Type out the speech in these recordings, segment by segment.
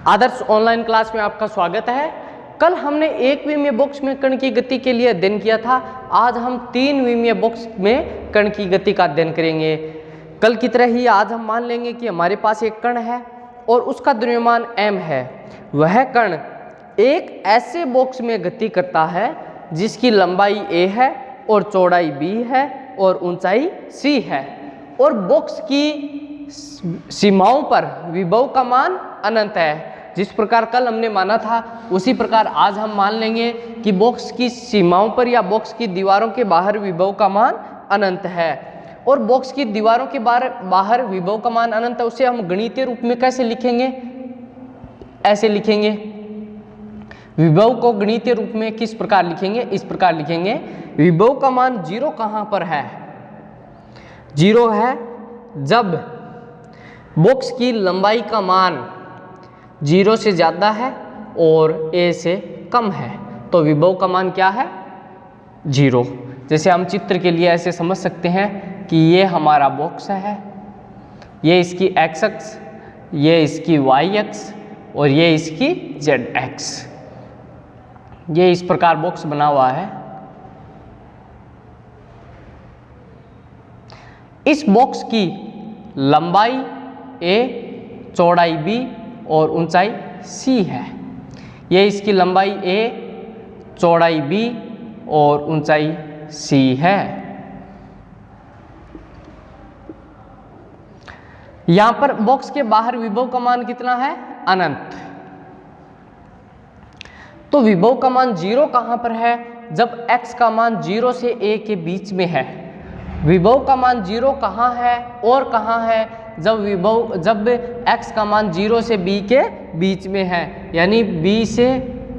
आदर्श online class में आपका स्वागत है। कल हमने एक विमीय बॉक्स में कण की गति के लिए अध्ययन किया था। आज हम 3 विमीय बॉक्स में कण की गति का अध्ययन करेंगे। कल की तरह ही आज हम मान लेंगे कि हमारे पास एक कण है और उसका द्रव्यमान m है। वह कण एक ऐसे बॉक्स में गति करता है जिसकी लंबाई a है और चौड़ाई b है और ऊंचाई c है, और बॉक्स की सीमाओं पर विभव का मान अनंत है। जिस प्रकार कल हमने माना था उसी प्रकार आज हम मान लेंगे कि बॉक्स की सीमाओं पर या बॉक्स की दीवारों के बाहर विभव का मान अनंत है। और बॉक्स की दीवारों के बाहर विभव का मान अनंत है, उसे हम गणितीय रूप में कैसे लिखेंगे? ऐसे लिखेंगे। विभव को गणितीय रूप में किस प्रकार लिखेंगे? इस प्रकार लिखेंगे। विभव का मान 0 कहाँ पर है? 0 है जब बॉक्स की लंबाई का मान 0 से ज़्यादा है और a से कम है, तो विभव का मान क्या है? 0। जैसे हम चित्र के लिए ऐसे समझ सकते हैं कि ये हमारा बॉक्स है, ये इसकी x अक्ष, ये इसकी y अक्ष और ये इसकी z अक्ष। ये इस प्रकार बॉक्स बना हुआ है। इस बॉक्स की लंबाई a, चौड़ाई b और ऊंचाई c है। ये इसकी लंबाई a, चौड़ाई b और ऊंचाई c है। यहां पर बॉक्स के बाहर विभव का मान कितना है? अनंत। तो विभव का मान 0 कहां पर है? जब x का मान 0 से a के बीच में है। विभव का मान 0 कहाँ है और कहाँ है? जब x का मान 0 से b के बीच में है, यानी b से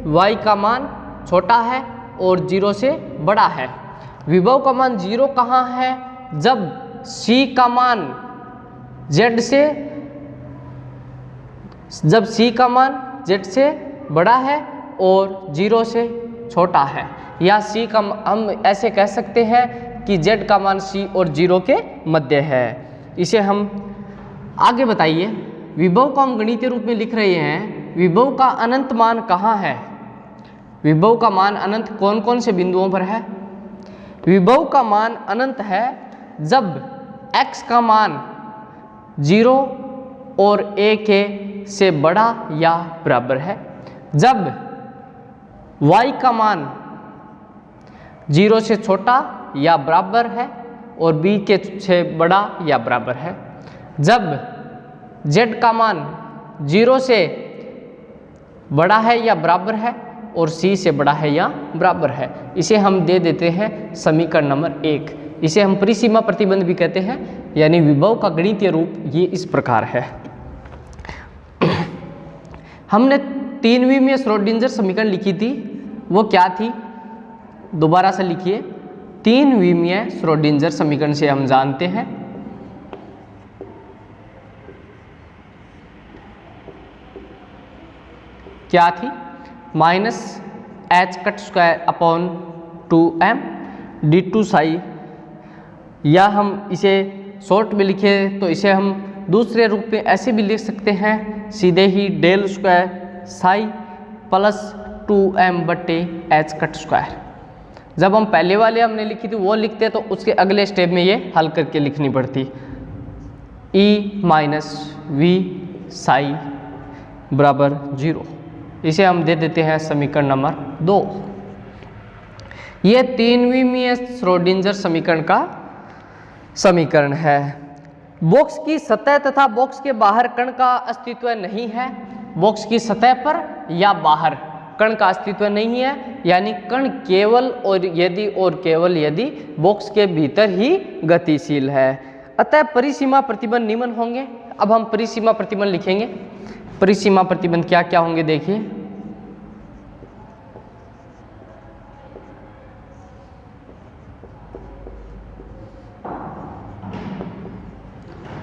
y का मान छोटा है और 0 से बड़ा है। विभव का मान 0 कहाँ है? जब c का मान z से बड़ा है और 0 से छोटा है, या c का हम ऐसे कह सकते हैं कि z का मान c और 0 के मध्य है। इसे हम आगे बताइए। विभव को हम गणितीय रूप में लिख रहे हैं। विभव का अनंत मान कहाँ है? विभव का मान अनंत कौन कौन से बिंदुओं पर है? विभव का मान अनंत है जब x का मान 0 और a के से बड़ा या बराबर है, जब y का मान 0 से छोटा या बराबर है और b के से बड़ा या बराबर है, जब z का मान 0 से बड़ा है या बराबर है और c से बड़ा है या बराबर है। इसे हम दे देते हैं समीकरण नंबर 1। इसे हम परिसीमा प्रतिबंध भी कहते हैं, यानी विभव का गणितीय रूप ये इस प्रकार है। हमने 3 विमीय श्रोडिंगर समीकरण लिखी थी, वो क्या थी? दोबारा से लिखिए। 3 विमीय श्रोडिंगर समीकरण से हम जानते हैं क्या थी? -h² d2 साई, या हम इसे शॉर्ट में लिखे तो इसे हम दूसरे रूप में ऐसे भी लिख सकते हैं, सीधे ही del² साई प्लस 2m/h²। जब हम पहले वाले हमने लिखी थी वो लिखते तो उसके अगले स्टेप में ये हल करके लिखनी पड़ती। e - v साई बराबर 0। इसे हम दे देते हैं समीकरण नंबर 2। ये 3 विमीय श्रोडिंगर समीकरण का समीकरण है। बॉक्स की सतह तथा बॉक्स के बाहर कण का अस्तित्व नहीं है। बॉक्स की सतह पर या बाहर कण का अस्तित्व नहीं है, यानी कण केवल और केवल यदि बॉक्स के भीतर ही गतिशील है। अतः परिसीमा प्रतिबंध निम्न होंगे। अब हम परिसीमा प्रतिबंध लिखेंगे। परिसीमा प्रतिबंध क्या क्या होंगे देखिए।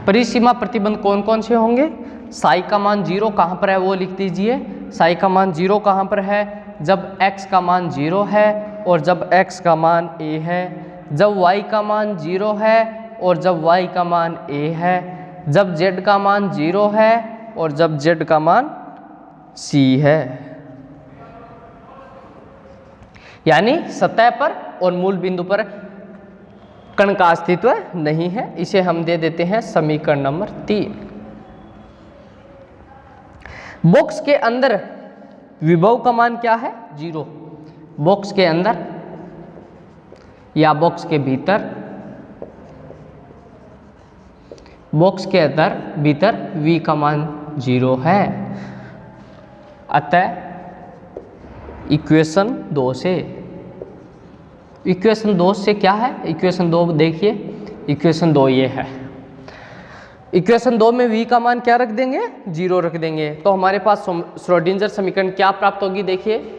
परिसीमा प्रतिबंध कौन कौन से होंगे? साई का मान 0 कहाँ पर है वो लिख दीजिए। साई का मान 0 कहाँ पर है? जब x का मान 0 है और जब x का मान a है, जब y का मान 0 है और जब y का मान a है, जब z का मान 0 है और जब z का मान सी है। यानी सतह पर और मूल बिंदु पर कण का अस्तित्व नहीं है। इसे हम दे देते हैं समीकरण नंबर 3। बॉक्स के अंदर विभव का मान क्या है? 0। बॉक्स के अंदर या बॉक्स के भीतर, बॉक्स के अंदर भीतर v का मान 0 है। अतः इक्वेशन 2 से, इक्वेशन 2 से क्या है? इक्वेशन 2 देखिए, इक्वेशन 2 ये है। इक्वेशन 2 में v का मान क्या रख देंगे? 0 रख देंगे। तो हमारे पास श्रोडिंगर समीकरण क्या प्राप्त होगी? देखिए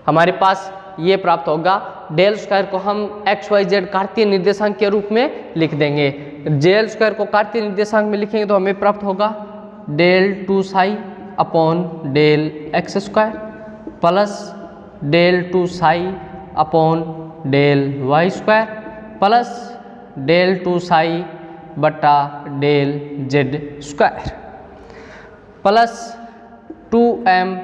हमारे पास ये प्राप्त होगा, डेल स्क्वायर को हम एक्स वाई जेड कार्तीय निर्देशांक के रूप में लिख देंगे। डेल स्क्वायर को कार्तीय निर्देशांक में लिखेंगे तो हमें प्राप्त होगा del 2 psi upon del x square plus del 2 psi upon del Y square plus del 2 psi बटा del Z square plus 2m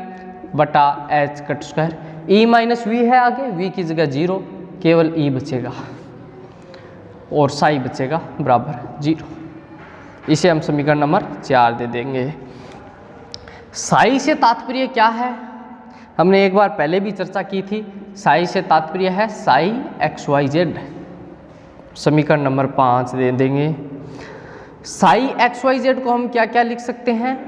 बटा h cut square. E minus V है आगे, वी की जगह 0, केवल ई बचेगा और साई बचेगा बराबर 0। इसे हम समीकरण नंबर 4 दे देंगे। साई से तात्पर्य क्या है? हमने एक बार पहले भी चर्चा की थी। साई से तात्पर्य है साई एक्स वाई जेड। समीकरण नंबर 5 दे देंगे। साई एक्स वाई जेड को हम क्या क्या लिख सकते हैं?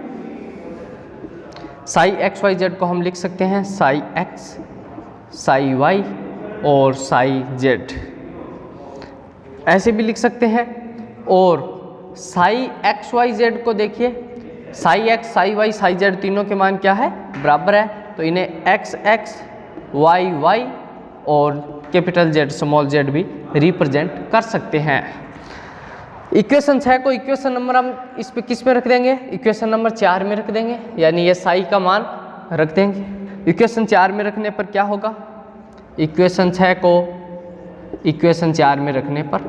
साई एक्स वाई जेड को हम लिख सकते हैं साई एक्स, साई वाई और साई जेड, ऐसे भी लिख सकते हैं। और साई एक्स वाई जेड को देखिए, psi X, psi Y, psi Z तीनों के मान क्या है? बराबर है। तो इन्हें एक्स एक्स, वाई वाई और कैपिटल जेड स्मॉल जेड भी रिप्रेजेंट कर सकते हैं। इक्वेशन 6 को इक्वेशन नंबर हम इस पे किस में रख देंगे? इक्वेशन नंबर 4 में रख देंगे। यानी ये साई का मान रख देंगे। इक्वेशन 4 में रखने पर क्या होगा? इक्वेशन 6 को इक्वेशन 4 में रखने पर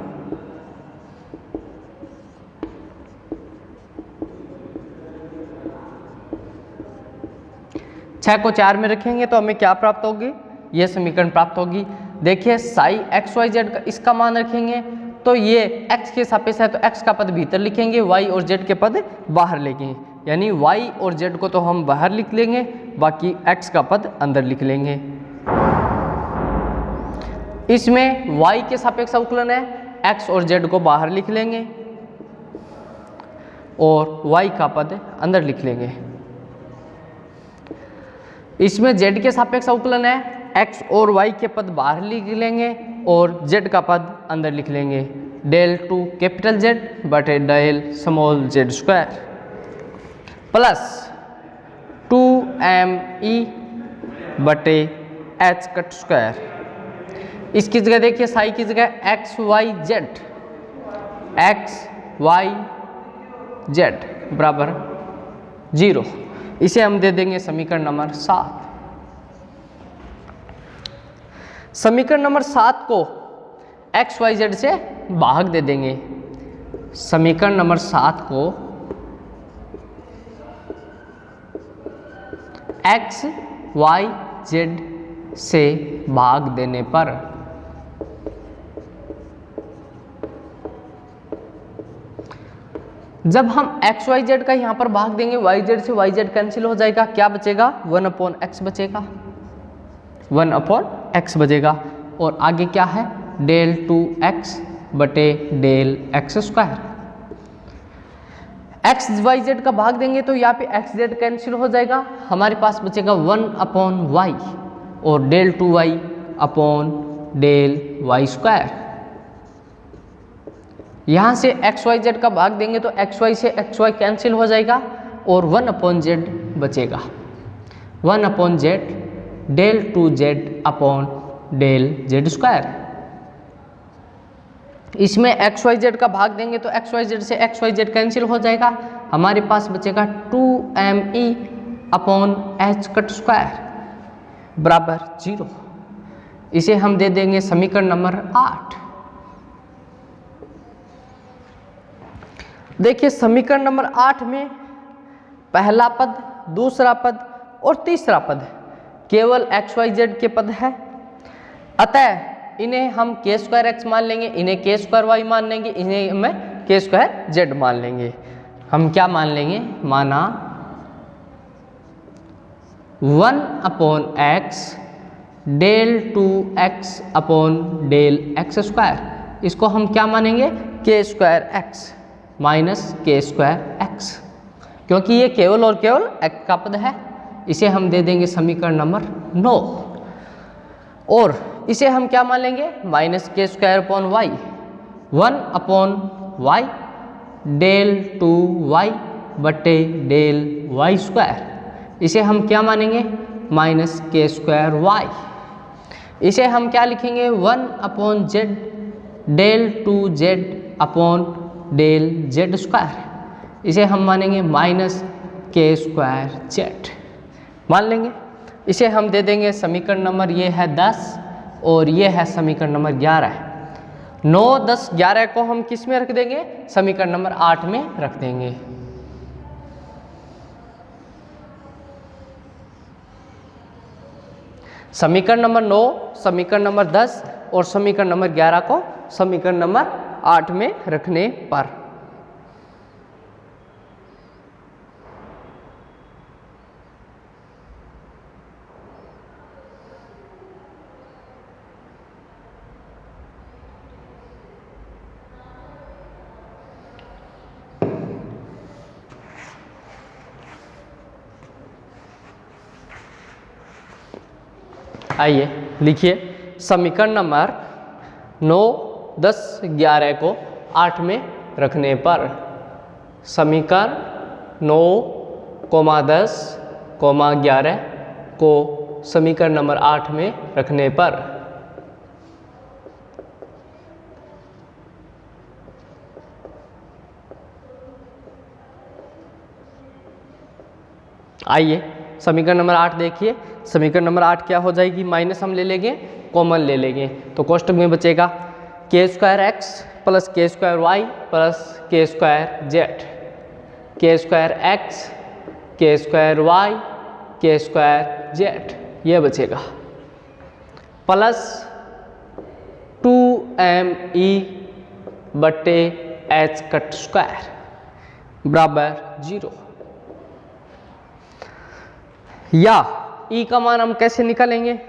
छह को 4 में रखेंगे तो हमें क्या प्राप्त होगी? ये समीकरण प्राप्त होगी। देखिए साई एक्स वाई जेड का इसका मान रखेंगे तो ये x के सापेक्ष है तो x का पद भीतर लिखेंगे, y और z के पद बाहर लेंगे। यानी y और z को तो हम बाहर लिख लेंगे, बाकी x का पद अंदर लिख लेंगे। इसमें y के सापेक्ष अवकलन है, x और z को बाहर लिख लेंगे और y का पद अंदर लिख लेंगे। इसमें z के सापेक्ष अवकलन है, x और y के पद बाहर लिख लेंगे और z का पद अंदर लिख लेंगे। डेल 2 कैपिटल Z बटे del small z square plus 2me बटे h कट स्क्वायर। इसकी जगह देखिए साई की जगह x y z बराबर 0। इसे हम दे देंगे समीकरण नंबर 7। समीकरण नंबर 7 को एक्स वाई जेड से भाग दे देंगे। समीकरण नंबर 7 को एक्स वाई जेड से भाग देने पर जब हम एक्स वाई जेड का यहाँ पर भाग देंगे, वाई जेड से वाई जेड कैंसिल हो जाएगा, क्या बचेगा? 1/x बचेगा, 1/x बचेगा। और आगे क्या है? डेल 2x बटे del x square. X Y Z का भाग देंगे तो यहाँ पे एक्स जेड कैंसिल हो जाएगा, हमारे पास बचेगा 1/y और del 2y upon del Y square. यहाँ से एक्स वाई जेड का भाग देंगे तो एक्स वाई से एक्स वाई कैंसिल हो जाएगा और 1/z बचेगा, 1/z del 2z upon del Z square. इसमें एक्स वाई जेड का भाग देंगे तो एक्स वाई जेड से एक्स वाई जेड कैंसिल हो जाएगा, हमारे पास बचेगा 2me upon H cut square बराबर 0। इसे हम दे देंगे समीकरण नंबर 8। देखिए समीकरण नंबर 8 में पहला पद, दूसरा पद और तीसरा पद केवल एक्स वाई जेड के पद है, अतः इन्हें हम के स्क्वायर एक्स मान लेंगे, इन्हें के स्क्वायर वाई मान लेंगे, इन्हें हमें के स्क्वायर जेड मान लेंगे। हम क्या मान लेंगे, माना 1/x del 2x upon del x square, इसको हम क्या मानेंगे, K square X minus K square X, क्योंकि ये केवल और केवल x का पद है। इसे हम दे देंगे समीकरण नंबर 9, और इसे हम क्या मान लेंगे, minus K square upon Y, 1/y del 2y बटे डेल वाई स्क्वायर, इसे हम क्या मानेंगे, माइनस के स्क्वायर वाई। इसे हम क्या लिखेंगे, 1/z del 2z upon del Z square, इसे हम मानेंगे माइनस के स्क्वायर जेड मान लेंगे। इसे हम दे देंगे समीकरण नंबर, ये है 10 और ये है समीकरण नंबर 11। 9, 10, 11 को हम किस में रख देंगे, समीकरण नंबर 8 में रख देंगे। समीकरण नंबर 9, समीकरण नंबर 10 और समीकरण नंबर 11 को समीकरण नंबर 8 में रखने पर आइए लिखिए, समीकरण नंबर 9, 10, 11 को 8 में रखने पर, समीकरण 9, 10, 11 को समीकरण नंबर 8 में रखने पर आइए समीकरण नंबर 8 देखिए। समीकरण नंबर 8 क्या हो जाएगी, माइनस हम ले लेंगे, कॉमन ले लेंगे, तो कोष्टक में बचेगा के स्क्वायर एक्स प्लस के स्क्वायर वाई प्लस के स्क्वायर जेड, के स्क्वायर एक्स, के स्क्वायर वाई, के स्क्वायर जेड, ये बचेगा प्लस 2me बटे एच कट स्क्वायर बराबर 0। या e का मान हम कैसे निकालेंगे,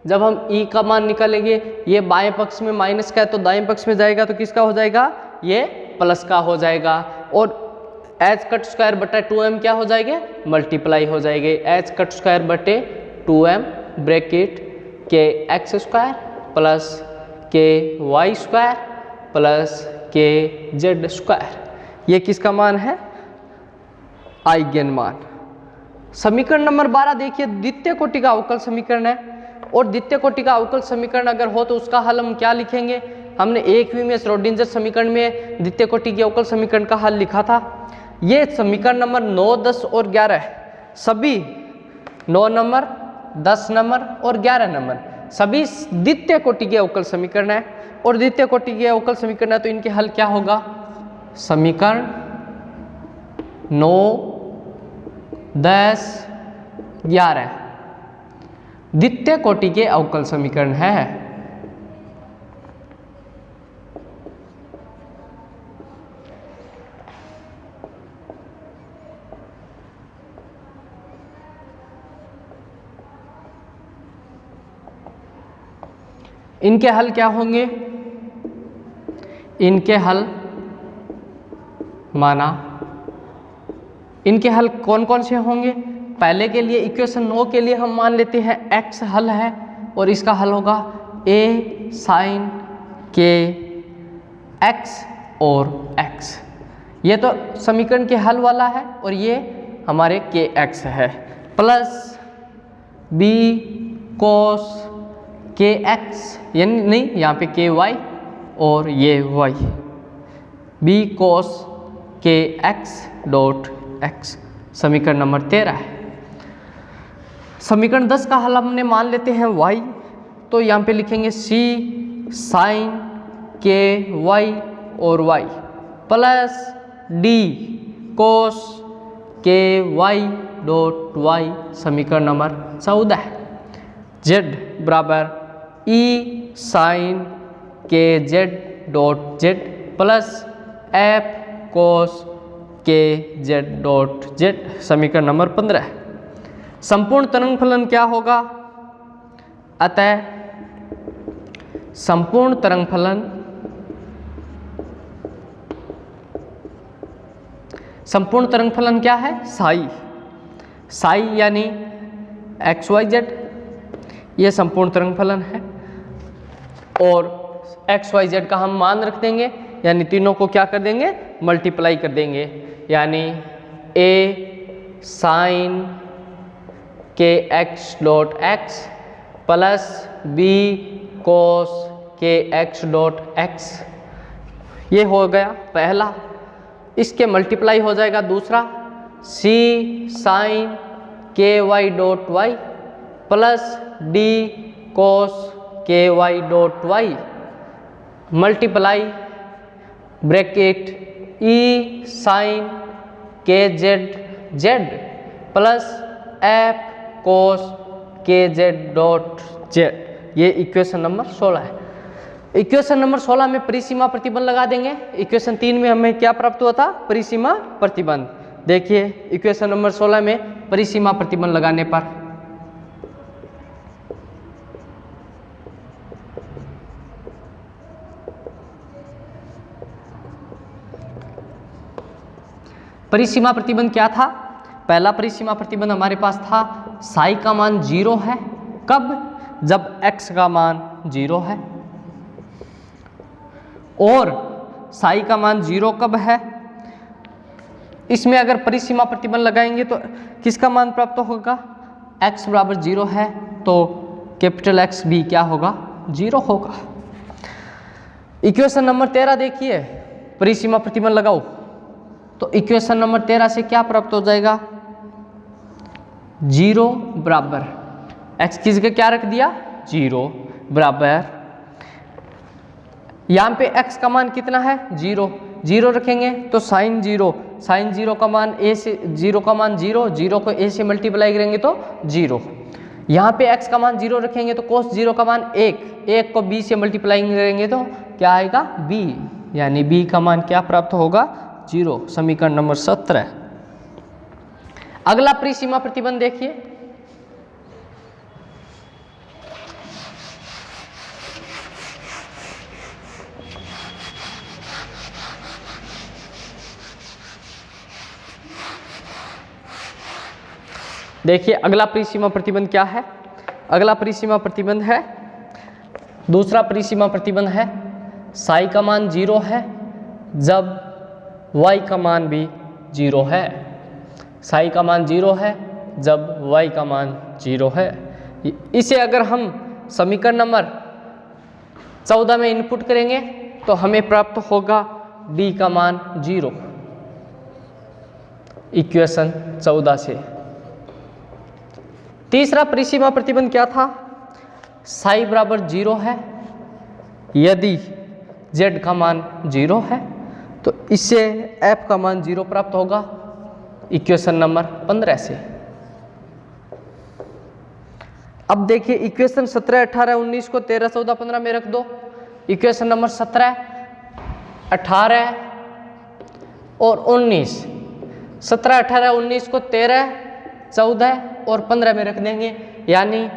जब हम e का मान निकालेंगे, ये बाएं पक्ष में माइनस का है तो दाएं पक्ष में जाएगा, तो किसका हो जाएगा, ये प्लस का हो जाएगा, और एच कट स्क्वायर बटे 2m क्या हो जाएगा, मल्टीप्लाई हो जाएंगे, एच कट स्क्वायर बटे 2m ब्रैकेट के एक्स स्क्वायर प्लस के वाई स्क्वायर प्लस के जेड स्क्वायर, ये किसका मान है, आइगन मान। समीकरण नंबर 12 देखिए, द्वितीय कोटि का अवकल समीकरण है, और द्वितीय कोटि का अवकल समीकरण अगर हो तो उसका हल हम क्या लिखेंगे, हमने एक में श्रोडिंगर समीकरण में द्वितीय कोटि के अवकल समीकरण का हल लिखा था। ये समीकरण नंबर 9, 10 और 11 सभी 9 नंबर, 10 नंबर और 11 नंबर सभी द्वितीय कोटि के अवकल समीकरण है, और द्वितीय कोटि के अवकल समीकरण है तो इनके हल क्या होगा, समीकरण 9, 10, 11 द्वितीय कोटि के अवकल समीकरण है। इनके हल क्या होंगे, इनके हल माना, इनके हल कौन कौन से होंगे, पहले के लिए इक्वेशन 9 के लिए हम मान लेते हैं x हल है, और इसका हल होगा a साइन के x और x, ये तो समीकरण के हल वाला है, और ये हमारे के x है, प्लस b कोस के x, यानी नहीं यहाँ पे के y और ये y, b कोस के x डॉट x, समीकरण नंबर 13 है। समीकरण 10 का हल हमने मान लेते हैं y, तो यहाँ पे लिखेंगे c साइन के y और y प्लस d कोस के वाई डॉट वाई समीकरण नंबर 14। जेड बराबर ई साइन के z dot z plus f cos के जेड डॉट जेड समीकरण नंबर 15। संपूर्ण तरंग फलन क्या होगा? अतः संपूर्ण तरंग फलन क्या है? साई यानी एक्स वाई जेड, ये संपूर्ण तरंग फलन है। और एक्स वाई जेड का हम मान रख देंगे, यानी तीनों को क्या कर देंगे? मल्टीप्लाई कर देंगे, यानी ए साइन के x dot x plus b cos के एक्स डॉट एक्स, ये हो गया पहला। इसके मल्टीप्लाई हो जाएगा दूसरा, सी साइन के y dot y plus d cos के y dot y multiply bracket e sine के z z plus f cos के जेड डॉट जेड। ये इक्वेशन नंबर 16 है। इक्वेशन नंबर 16 में परिसीमा प्रतिबंध लगा देंगे। इक्वेशन 3 में हमें क्या प्राप्त हुआ था? परिसीमा प्रतिबंध। देखिए इक्वेशन नंबर 16 में परिसीमा प्रतिबंध लगाने पर परिसीमा प्रतिबंध क्या था? पहला परिसीमा प्रतिबंध हमारे पास था साई का मान 0 है। कब? जब x का मान 0 है। और साई का मान 0 कब है? इसमें अगर परिसीमा प्रतिबंध लगाएंगे तो किसका मान प्राप्त होगा? x बराबर 0 है तो कैपिटल X भी क्या होगा? 0 होगा। इक्वेशन नंबर 13 देखिए, परिसीमा प्रतिबंध लगाओ तो इक्वेशन नंबर 13 से क्या प्राप्त हो जाएगा? 0 बराबर x की जगह क्या रख दिया? 0 बराबर, यहाँ पे x का मान कितना है? 0 रखेंगे तो साइन 0 का मान a से 0 का मान 0 को a से मल्टीप्लाई करेंगे तो 0। यहाँ पे x का मान 0 रखेंगे तो कोस 0 का मान 1 को b से मल्टीप्लाई करेंगे तो क्या आएगा? b, यानी b का मान क्या प्राप्त होगा? 0। समीकरण नंबर 17। अगला परिसीमा प्रतिबंध देखिए, अगला परिसीमा प्रतिबंध क्या है? अगला परिसीमा प्रतिबंध है, दूसरा परिसीमा प्रतिबंध है साई का मान 0 है जब y का मान भी 0 है। साई का मान 0 है जब y का मान 0 है। इसे अगर हम समीकरण नंबर 14 में इनपुट करेंगे तो हमें प्राप्त होगा d का मान 0 इक्वेशन 14 से। तीसरा परिसीमा प्रतिबंध क्या था? साई बराबर 0 है यदि z का मान 0 है तो इससे f का मान 0 प्राप्त होगा इक्वेशन नंबर 15 से। अब देखिए इक्वेशन 17, 18, 19 को 13, 14, 15 में रख दो। इक्वेशन नंबर 17, 18 और 19, 17, 18, 19 को 13, 14 और 15 में रख देंगे, यानी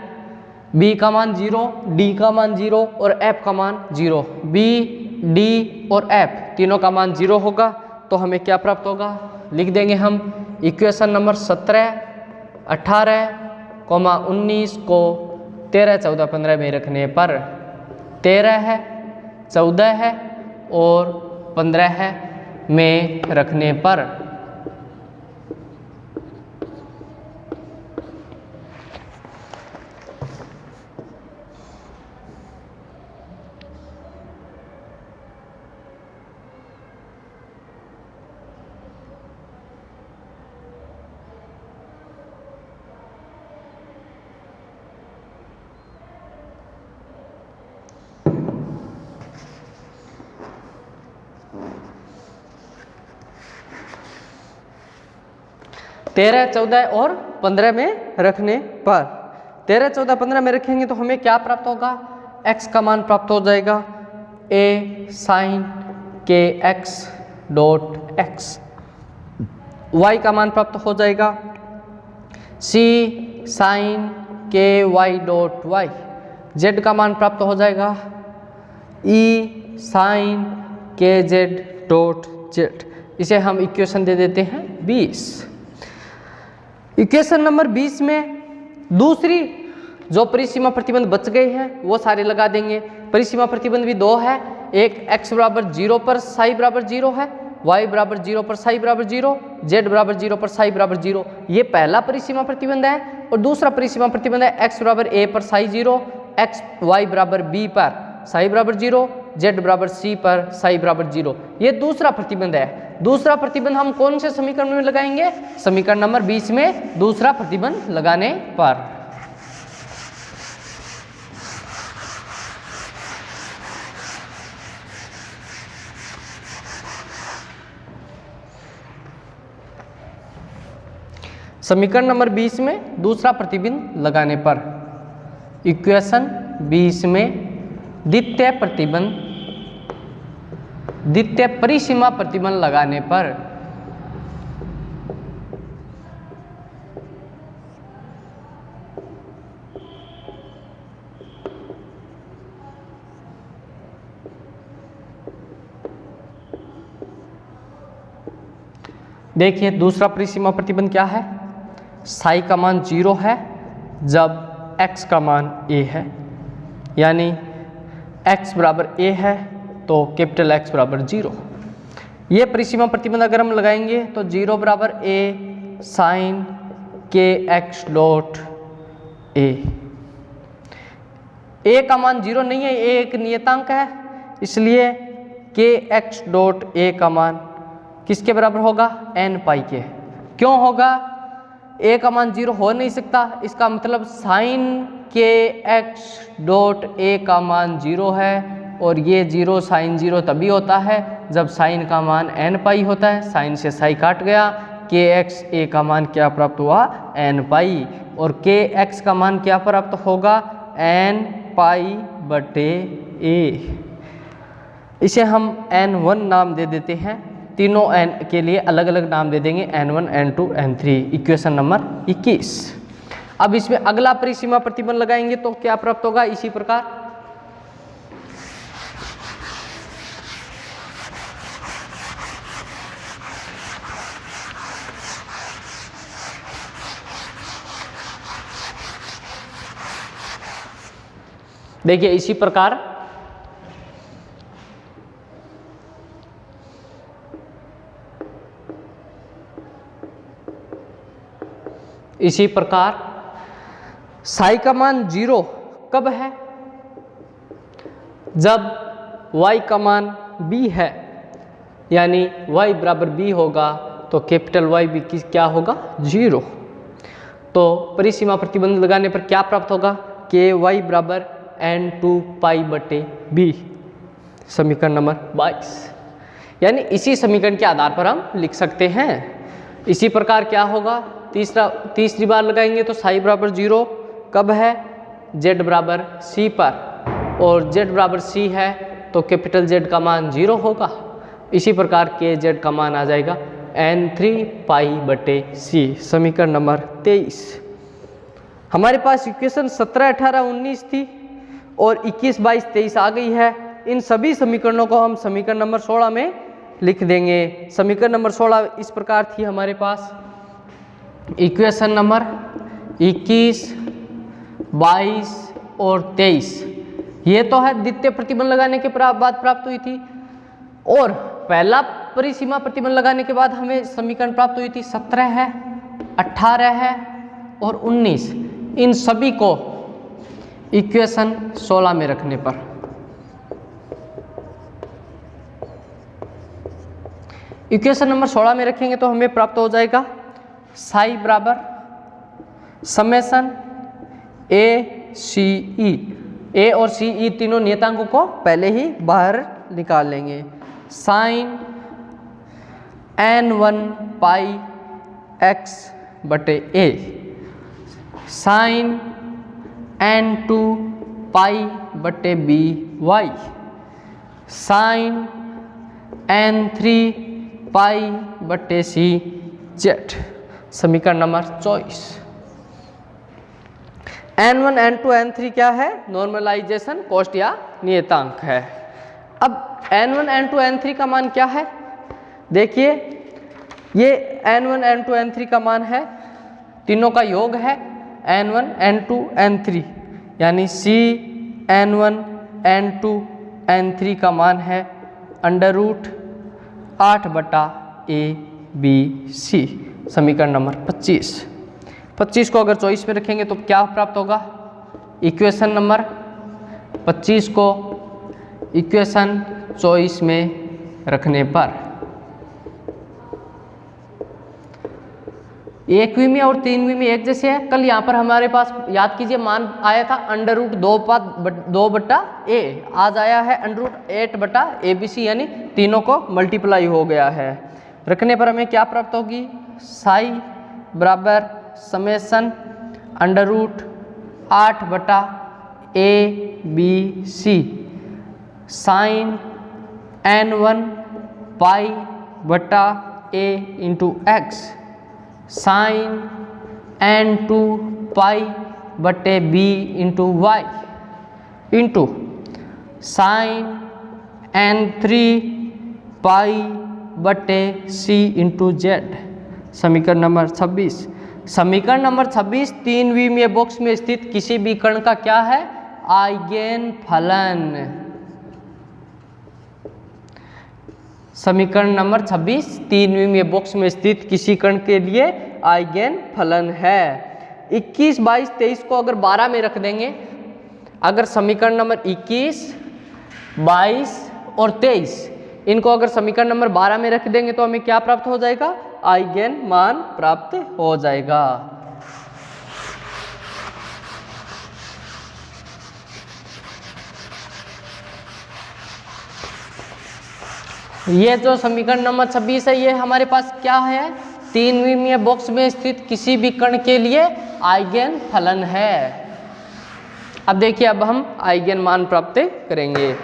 b का मान 0, d का मान 0 और f का मान 0। b, d और f तीनों का मान 0 होगा तो हमें क्या प्राप्त होगा? लिख देंगे हम इक्वेशन नंबर 17, 18, 19 को 13, 14, 15 में रखने पर 13 है, 14 है और 15 है में रखने पर 13, 14 और 15 में रखने पर 13, 14, 15 में रखेंगे तो हमें क्या प्राप्त होगा, x का मान प्राप्त हो जाएगा a साइन के x डॉट x, y का मान प्राप्त हो जाएगा c साइन के y डॉट y, z का मान प्राप्त हो जाएगा e साइन के z डॉट z। इसे हम इक्वेशन दे देते हैं 20। इक्वेशन नंबर 20 में दूसरी जो परिसीमा प्रतिबंध बच गए हैं वो सारे लगा देंगे। परिसीमा प्रतिबंध भी दो है, एक x बराबर 0 पर साई बराबर 0 है, y बराबर 0 पर साई बराबर 0, z बराबर 0 पर साई बराबर 0। ये पहला परिसीमा प्रतिबंध है। और दूसरा परिसीमा प्रतिबंध है x बराबर a पर साई 0, x y बराबर b पर साई बराबर 0, z बराबर c पर साई बराबर 0। ये दूसरा प्रतिबंध है। दूसरा प्रतिबंध हम कौन से समीकरण में लगाएंगे, समीकरण नंबर 20 में दूसरा प्रतिबंध लगाने पर। समीकरण नंबर 20 में दूसरा प्रतिबंध लगाने पर, इक्वेशन 20 में द्वितीय परिसीमा प्रतिबंध लगाने पर देखिए दूसरा परिसीमा प्रतिबंध क्या है, साई का मान 0 है जब x का मान a है, यानी x बराबर a है तो कैपिटल X बराबर 0। ये परिसीमा प्रतिबंध अगर हम लगाएंगे तो 0 बराबर a साइन के x डॉट a। a का मान 0 नहीं है, a एक नियतांक है, इसलिए के x डॉट a का मान किसके बराबर होगा, n पाई के। क्यों होगा, a का मान 0 हो नहीं सकता, इसका मतलब साइन के x डॉट a का मान 0 है। और ये 0 साइन 0 तभी होता है जब साइन का मान n पाई होता है। साइन से साई काट गया, के एक्स a का मान क्या प्राप्त हुआ, n पाई। और के x का मान क्या प्राप्त होगा, n पाई बटे a। इसे हम n1 नाम दे देते हैं, तीनों n के लिए अलग अलग नाम दे देंगे, n1, n2, n3। Equation number 21। अब इसमें अगला परिसीमा प्रतिबंध लगाएंगे तो क्या प्राप्त होगा, इसी प्रकार। देखिए इसी प्रकार साई का मान 0 कब है, जब y का मान b है, यानी y बराबर b होगा तो कैपिटल Y भी क्या होगा, 0। तो परिसीमा प्रतिबंध लगाने पर क्या प्राप्त होगा, के y बराबर n2 पाई बटे b। समीकरण नंबर 22। यानी इसी समीकरण के आधार पर हम लिख सकते हैं। इसी प्रकार क्या होगा, तीसरी बार लगाएंगे तो साई बराबर 0 कब है, z बराबर c पर, और z बराबर c है तो कैपिटल Z का मान 0 होगा। इसी प्रकार के z का मान आ जाएगा n3 पाई बटे c। समीकरण नंबर 23। हमारे पास इक्वेशन 17, 18, 19 थी और 21, 22, 23 आ गई है। इन सभी समीकरणों को हम समीकरण नंबर 16 में लिख देंगे। समीकरण नंबर 16 इस प्रकार थी हमारे पास, इक्वेशन नंबर 21, 22 और 23। ये तो है द्वितीय प्रतिबंध लगाने के बाद प्राप्त हुई थी। और पहला परिसीमा प्रतिबंध लगाने के बाद हमें समीकरण प्राप्त हुई थी 17 है, 18 है और 19। इन सभी को इक्वेशन 16 में रखने पर इक्वेशन नंबर 16 में रखेंगे तो हमें प्राप्त हो जाएगा साई बराबर समेशन ए सी ई। ए और सी ई तीनों नियतांकों को पहले ही बाहर निकाल लेंगे। साइन n1 पाई x बटे ए साइन n2 पाई बटे B Y sign n3 pi बटे सी जेड। समीकरण नंबर 24। n1 n2 n3 क्या है? नॉर्मलाइजेशन कॉस्ट या नियतांक है। अब n1 n2 n3 का मान क्या है? देखिए ये n1 n2 n3 का मान है, तीनों का योग है n1 n2 n3, यानी c n1 n2 n3 का मान है अंडर रूट 8 बटा ए बी सी। समीकरण नंबर 25। 25 को अगर 24 में रखेंगे तो क्या प्राप्त होगा? इक्वेशन नंबर 25 को इक्वेशन 24 में रखने पर एकवीं और तीनवीं में एक जैसे है। कल यहाँ पर हमारे पास याद कीजिए मान आया था अंडर रूट 2 बटा ए, आज आया है अंडर रूट 8 बटा ए बी सी, यानी तीनों को मल्टीप्लाई हो गया है। रखने पर हमें क्या प्राप्त होगी? साई बराबर समेसन अंडर रूट 8 बटा A B C sign n1 pi बटा A into X sine n2 pi बटे B into Y into sine n3 pi बटे सी इंटू जेड। समीकरण नंबर 26। समीकरण नंबर 26 3वीं बॉक्स में स्थित किसी भी कण का क्या है? आइगेन फलन। समीकरण नंबर 26 3वीं बॉक्स में स्थित किसी कण के लिए आइगेन फलन है। 21, 22, 23 को अगर 12 में रख देंगे, अगर समीकरण नंबर 21, 22 और 23 इनको अगर समीकरण नंबर 12 में रख देंगे तो हमें क्या प्राप्त हो जाएगा? आइगेन मान प्राप्त हो जाएगा। ये जो समीकरण नंबर 26 है ये हमारे पास क्या है? 3वीं बॉक्स में स्थित किसी भी कण के लिए आइगेन फलन है। अब देखिए अब हम आइगेन मान प्राप्त करेंगे।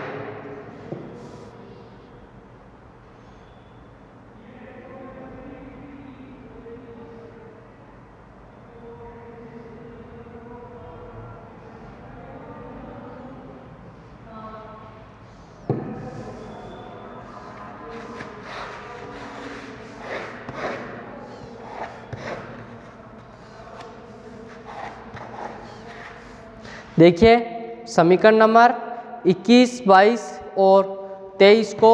देखिए समीकरण नंबर 21, 22 और 23 को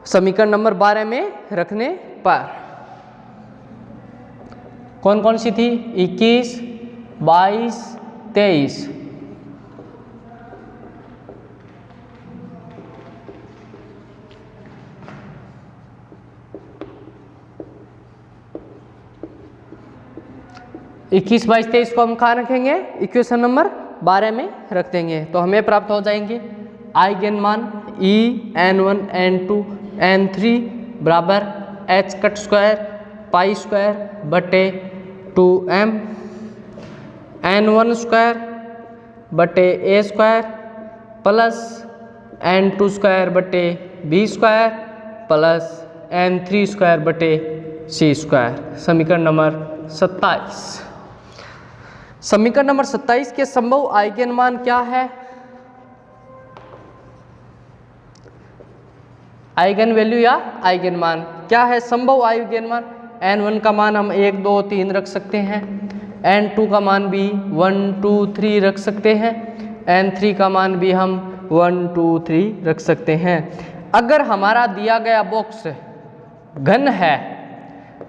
समीकरण नंबर 12 में रखने पर कौन कौन सी थी? 21, 22, 23। इक्कीस, 22, 23 को हम कहाँ रखेंगे? इक्वेशन नंबर 12 में रख देंगे तो हमें प्राप्त हो जाएंगे आइगेन मान ई n1 n2 n3 बराबर h cut square pi square बटे 2m n1 स्क्वायर बटे a square plus n2 square बटे b square plus n3 square बटे c स्क्वायर। समीकरण नंबर 27। समीकरण नंबर 27 के संभव आइगेन मान क्या है? आइगन वैल्यू या आइगन मान क्या है? संभव आइगन मान n1 का मान हम 1, 2, 3 रख सकते हैं, n2 का मान भी 1, 2, 3 रख सकते हैं, n3 का मान भी हम 1, 2, 3 रख सकते हैं। अगर हमारा दिया गया बॉक्स घन है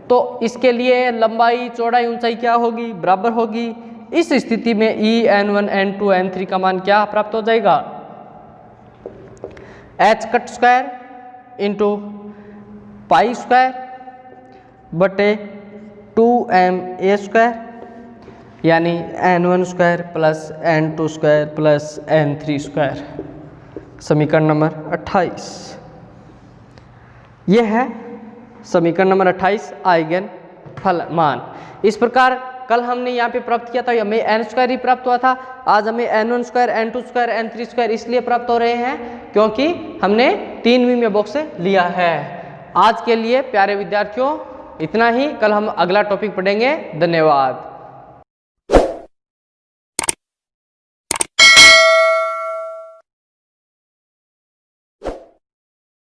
तो इसके लिए लंबाई, चौड़ाई, ऊंचाई क्या होगी? बराबर होगी। इस स्थिति में ई n1, n2, n3 का मान क्या प्राप्त हो जाएगा? h cut square into pi square बटे 2m a स्क्वायर यानी n1 square plus n2 square plus n3 square. समीकरण नंबर 28। यह है समीकरण नंबर 28 आइगन फल मान। इस प्रकार कल हमने यहाँ पे प्राप्त किया था हमें एन स्क्वायर ही प्राप्त हुआ था, आज हमें n1 square, n2 square, n3 square इसलिए प्राप्त हो रहे हैं क्योंकि हमने 3 विमीय बॉक्स लिया है। आज के लिए प्यारे विद्यार्थियों इतना ही, कल हम अगला टॉपिक पढ़ेंगे। धन्यवाद।